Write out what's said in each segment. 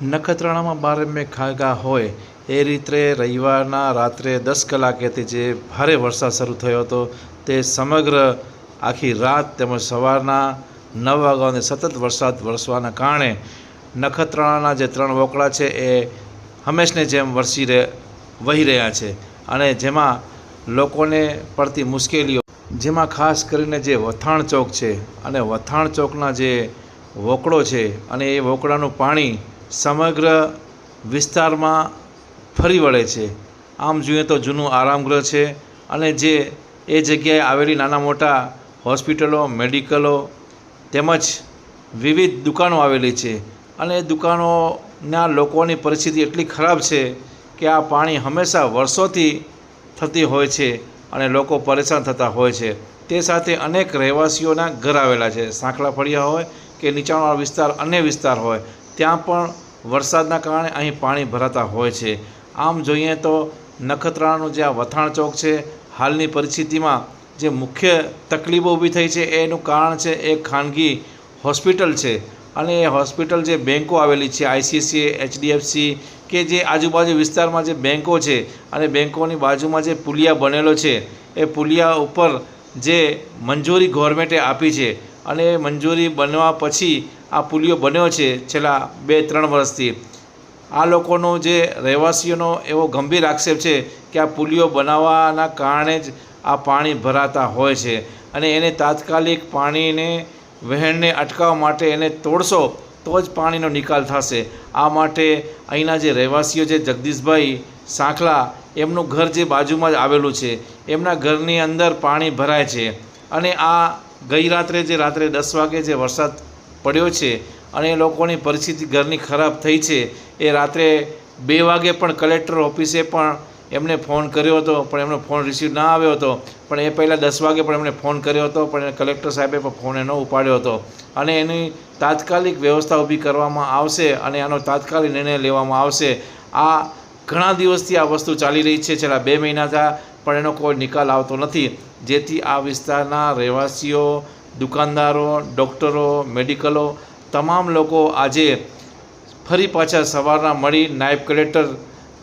નખત્રાણામાં બારમે ખાગા હોય એ રીતે રવિવારના રાત્રે 10 કલાકેથી જે ભારે વરસાદ શરૂ થયો હતો તે સમગ્ર આખી રાત તેમજ સવારના 9 વાગ્યાથી સતત વરસાદ વરસવાના કારણે નખત્રાણાના જે 3 વોકળા છે એ હંમેશની જેમ વહી રહ્યા છે અને જેમાં લોકોને પડતી મુશ્કેલીઓ, જેમાં ખાસ કરીને જે વથાણ ચોક છે અને વથાણ ચોકના જે વોકળો છે અને એ વોકળાનું પાણી સમગ્ર વિસ્તારમાં ફરી વળે છે. આમ જોઈએ તો જૂનું આરામગૃહ છે અને જે એ જગ્યાએ આવેલી નાના મોટા હોસ્પિટલો, મેડિકલો તેમજ વિવિધ દુકાનો આવેલી છે અને એ દુકાનોના લોકોની પરિસ્થિતિ એટલી ખરાબ છે કે આ પાણી હંમેશા વર્ષોથી થતી હોય છે અને લોકો પરેશાન થતા હોય છે. તે સાથે અનેક રહેવાસીઓના ઘર આવેલા છે. સાંકળા ફળિયા હોય કે નીચાણવાળો વિસ્તાર, અન્ય વિસ્તાર હોય, ત્યાં પણ વરસાદના કારણે અહીં પાણી ભરાતા હોય છે. આમ જોઈએ તો નખત્રાણાનું જે આ વથાણ ચોક છે, હાલની પરિસ્થિતિમાં જે મુખ્ય તકલીફો ઊભી થઈ છે એનું કારણ છે એક ખાનગી હોસ્પિટલ છે અને એ હોસ્પિટલ જે બેન્કો આવેલી છે, ICICI, HDFC કે જે આજુબાજુ વિસ્તારમાં જે બેન્કો છે અને બેન્કોની બાજુમાં જે પુલિયા બનેલો છે, એ પુલિયા ઉપર જે મંજૂરી ગવર્મેન્ટે આપી છે અને એ મંજૂરી બનવા પછી આ પુલિયો બન્યો છે છેલ્લા 2-3 વર્ષથી. આ લોકોનો જે રહેવાસીઓનો એવો ગંભીર આક્ષેપ છે કે આ પુલિયો બનાવવાના કારણે જ આ પાણી ભરાતા હોય છે અને એને તાત્કાલિક પાણીને વહેણને અટકાવવા માટે એને તોડશો તો જ પાણીનો નિકાલ થશે. આ માટે અહીંના જે રહેવાસીઓ છે, જગદીશભાઈ સાંખલા, એમનું ઘર જે બાજુમાં જ આવેલું છે, એમના ઘરની અંદર પાણી ભરાય છે અને આ ગઈ રાત્રે 10 વાગે જે વરસાદ પડ્યો છે અને એ લોકોની પરિસ્થિતિ ઘરની ખરાબ થઈ છે. એ રાત્રે 2 વાગે પણ કલેક્ટર ઓફિસે પણ એમને ફોન કર્યો હતો પણ એમનો ફોન રિસીવ ના આવ્યો હતો, પણ એ પહેલાં 10 વાગે પણ એમને ફોન કર્યો હતો પણ કલેક્ટર સાહેબે પણ ફોન ન ઉપાડ્યો હતો અને એની તાત્કાલિક વ્યવસ્થા ઊભી કરવામાં આવશે અને આનો તાત્કાલિક નિર્ણય લેવામાં આવશે. આ ઘણા દિવસથી આ વસ્તુ ચાલી રહી છે, છેલ્લા 2 મહિના થયા, પણ એનો કોઈ નિકાલ આવતો નથી, જેથી આ વિસ્તારના રહેવાસીઓ, દુકાનદારો, ડૉક્ટરો, મેડિકલો, તમામ લોકો આજે ફરી પાછા સવારના મળી નાયબ કલેક્ટર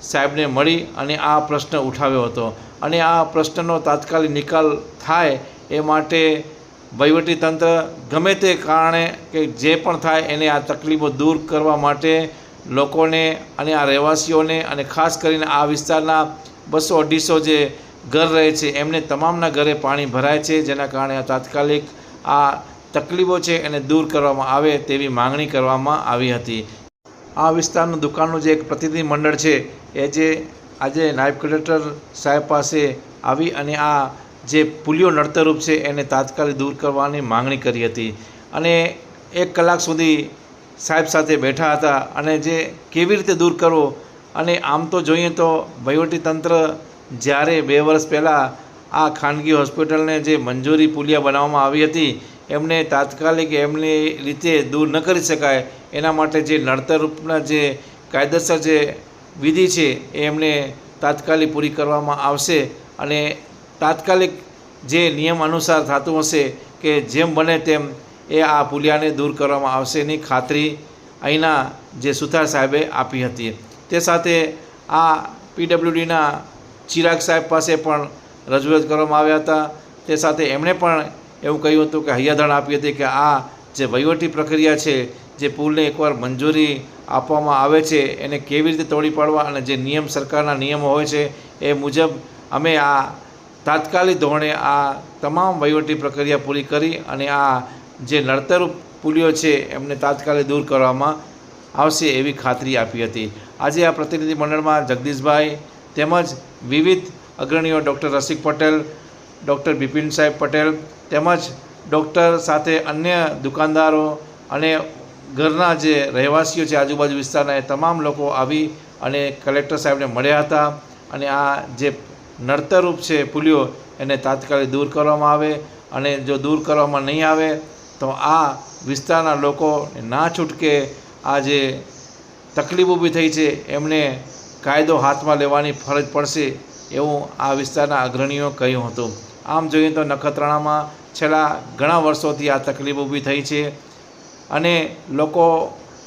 સાહેબને મળી અને આ પ્રશ્ન ઉઠાવ્યો હતો અને આ પ્રશ્નનો તાત્કાલિક નિકાલ થાય એ માટે વહીવટીતંત્ર ગમે તે કારણે કે જે પણ થાય એને આ તકલીફો દૂર કરવા માટે લોકોને અને આ રહેવાસીઓને અને ખાસ કરીને આ વિસ્તારના 200-250 જે ઘર રહે છે એમને તમામના ઘરે પાણી ભરાય છે, જેના કારણે આ તાત્કાલિક આ તકલીફો છે એને દૂર કરવામાં આવે તેવી માંગણી કરવામાં આવી હતી. આ વિસ્તારનું દુકાનનું જે એક પ્રતિનિધિ મંડળ છે એ જે આજે નાયબ કલેક્ટર સાહેબ પાસે આવી અને આ જે પુલિયો નડતરરૂપ છે એને તાત્કાલિક દૂર કરવાની માંગણી કરી હતી અને 1 કલાક સુધી સાહેબ સાથે બેઠા હતા અને જે કેવી રીતે દૂર કરવો. અને આમ તો જોઈએ તો વહીવટીતંત્ર જ્યારે 2 વર્ષ પહેલાં આ ખાનગી હોસ્પિટલને જે મંજૂરી પુલિયા બનાવવામાં આવી હતી એમને તાત્કાલિક એમની રીતે દૂર ન કરી શકાય એના માટે જે નડતરરૂપના જે કાયદેસર જે વિધિ છે એ એમને તાત્કાલિક પૂરી કરવામાં આવશે અને તાત્કાલિક જે નિયમ અનુસાર થતું હશે કે જેમ બને તેમ એ આ પુલિયાને દૂર કરવામાં આવશે એની ખાતરી અહીંના જે સુથાર સાહેબે આપી હતી. તે સાથે આ PWDના ચિરાગ સાહેબ પાસે પણ રજૂઆત કરવામાં આવ્યા હતા. તે સાથે એમણે પણ એવું કહ્યું હતું કે હૈયાધારણ આપી હતી કે આ જે વહીવટી પ્રક્રિયા છે, જે પુલને એકવાર મંજૂરી આપવામાં આવે છે એને કેવી રીતે તોડી પાડવા અને જે નિયમ, સરકારના નિયમો હોય છે એ મુજબ અમે આ તાત્કાલિક ધોરણે આ તમામ વહીવટી પ્રક્રિયા પૂરી કરી અને આ જે નડતરરૂપ પુલિયો છે એમને તાત્કાલિક દૂર કરવામાં આવશે એવી ખાતરી આપી હતી. આજે આ પ્રતિનિધિ મંડળમાં જગદીશભાઈ તેમજ વિવિધ અગ્રણીઓ, ડૉક્ટર રસિક પટેલ, ડૉક્ટર બિપિન સાહેબ પટેલ તેમજ ડૉક્ટર સાથે અન્ય દુકાનદારો અને ઘરના જે રહેવાસીઓ છે આજુબાજુ વિસ્તારના, એ તમામ લોકો આવી અને કલેક્ટર સાહેબને મળ્યા હતા અને આ જે નડતરરૂપ છે પુલિયો એને તાત્કાલિક દૂર કરવામાં આવે અને જો દૂર કરવામાં નહીં આવે તો આ વિસ્તારના લોકો ના છૂટકે આ જે તકલીફ ઊભી થઈ છે એમને કાયદો હાથમાં લેવાની ફરજ પડશે એવું આ વિસ્તારના અગ્રણીઓ કહ્યું હતું. આમ જોઈએ તો નખત્રાણામાં છેલ્લા ઘણા વર્ષોથી આ તકલીફ ઊભી થઈ છે અને લોકો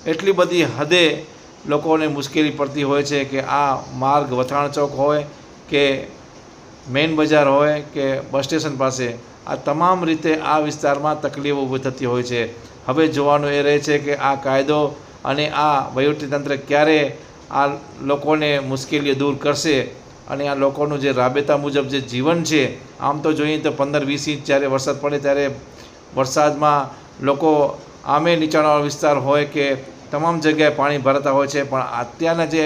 એટલી બધી હદે લોકોને મુશ્કેલી પડતી હોય છે કે આ માર્ગ વથાણ ચોક હોય કે મેઇન બજાર હોય કે બસ સ્ટેશન પાસે આ તમામ રીતે આ વિસ્તારમાં તકલીફો ઊભી થતી હોય છે. હવે જોવાનું એ રહે છે કે આ કાયદો અને આ વહીવટીતંત્ર ક્યારે આ લોકોને મુશ્કેલીઓ દૂર કરશે અને આ લોકોનું જે રાબેતા મુજબ જે જીવન છે. આમ તો જોઈએ તો 15-20 ઇંચ જ્યારે વરસાદ પડે ત્યારે વરસાદમાં લોકો આમે નીચાણવાળો વિસ્તાર હોય કે તમામ જગ્યાએ પાણી ભરાતા હોય છે, પણ અત્યારના જે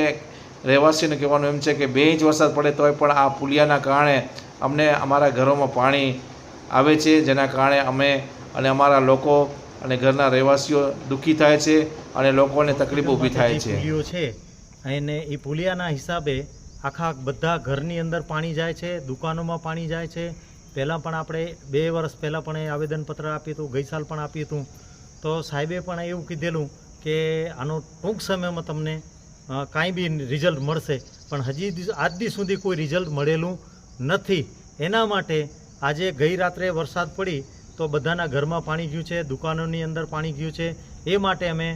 રહેવાસીઓને કહેવાનું એમ છે કે 2 ઇંચ વરસાદ પડે તોય પણ આ પુલિયાના કારણે અમને અમારા ઘરોમાં પાણી આવે છે, જેના કારણે અમે અને અમારા લોકો અને ઘરના રહેવાસીઓ દુઃખી થાય છે અને લોકોને તકલીફ ઊભી થાય છે. અને એ પુલિયાના હિસાબે આખા બધા ઘરની અંદર પાણી જાય છે, દુકાનોમાં પાણી જાય છે. પહેલાં પણ આપણે 2 વર્ષ પહેલાં પણ એ આવેદનપત્ર આપ્યું હતું, ગઈ સાલ પણ આપ્યું હતું. તો સાહેબે પણ એવું કીધેલું કે આનો ટૂંક સમયમાં તમને કાંઈ બી રિઝલ્ટ મળશે, પણ હજી આજ દી સુધી કોઈ રિઝલ્ટ મળેલું નથી. એના માટે આજે ગઈ રાત્રે વરસાદ પડી તો બધાના ઘરમાં પાણી ગયું છે, દુકાનોની અંદર પાણી ગયું છે. એ માટે અમે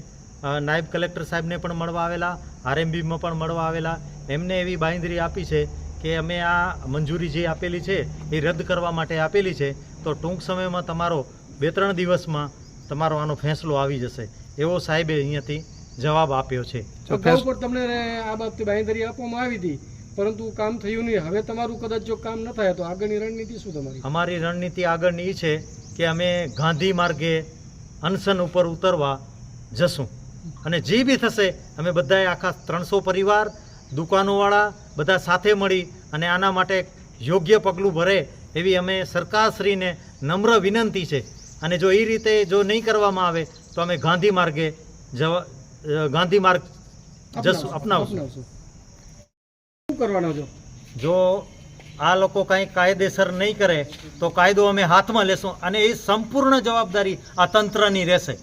નાયબ કલેક્ટર સાહેબને પણ મળવા આવેલા, આરએમબીમાં પણ મળવા આવેલા. એમને એવી બાંયધરી આપી છે કે અમે આ મંજૂરી જે આપેલી છે એ રદ કરવા માટે આપેલી છે. તો ટૂંક સમયમાં તમારો 2-3 દિવસમાં તમારો આનો ફેંસલો આવી જશે એવો સાહેબે અહીંયાથી જવાબ આપ્યો છે. અગાઉ પણ તમને આ બાબતે બાંયધરી આપવામાં આવી હતી, પરંતુ કામ થયું નહીં. હવે તમારું કદાચ જો કામ ન થાય તો આગળની રણનીતિ શું તમારી? અમારી રણનીતિ આગળની એ છે કે અમે ગાંધી માર્ગે અનશન ઉપર ઉતરવા જશું અને જે બી થશે અમે બધાએ આખા 300 પરિવાર, દુકાનોવાળા બધા સાથે મળી અને આના માટે યોગ્ય પગલું ભરે એવી અમે સરકારશ્રીને નમ્ર વિનંતી છે. અને જો એ રીતે જો નહીં કરવામાં આવે તો અમે ગાંધી માર્ગ અપનાવશું. શું કરવાનો છો? જો આ લોકો કંઈ કાયદેસર નહીં કરે તો કાયદો અમે હાથમાં લેશું અને એ સંપૂર્ણ જવાબદારી આ તંત્રની રહેશે.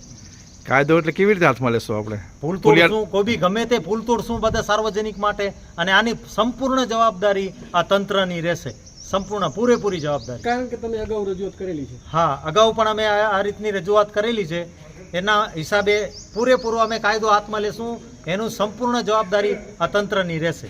કાયદો એટલે કેવી રીતે હાથમાં લેશો આપણે? ફૂલ તોડશું, કોઈ બી ગમે તે ફૂલ તોડશું બધા સાર્વજનિક માટે, અને આની સંપૂર્ણ જવાબદારી આ તંત્રની રહેશે, સંપૂર્ણ પૂરેપૂરી જવાબદારી. કારણ કે તમે અગાઉ રજૂઆત કરેલી છે. હા, અગાઉ પણ અમે આ રીતની રજૂઆત કરેલી છે. એના હિસાબે પૂરેપૂરો અમે કાયદો હાથમાં લેશું, એનું સંપૂર્ણ જવાબદારી આ તંત્રની રહેશે.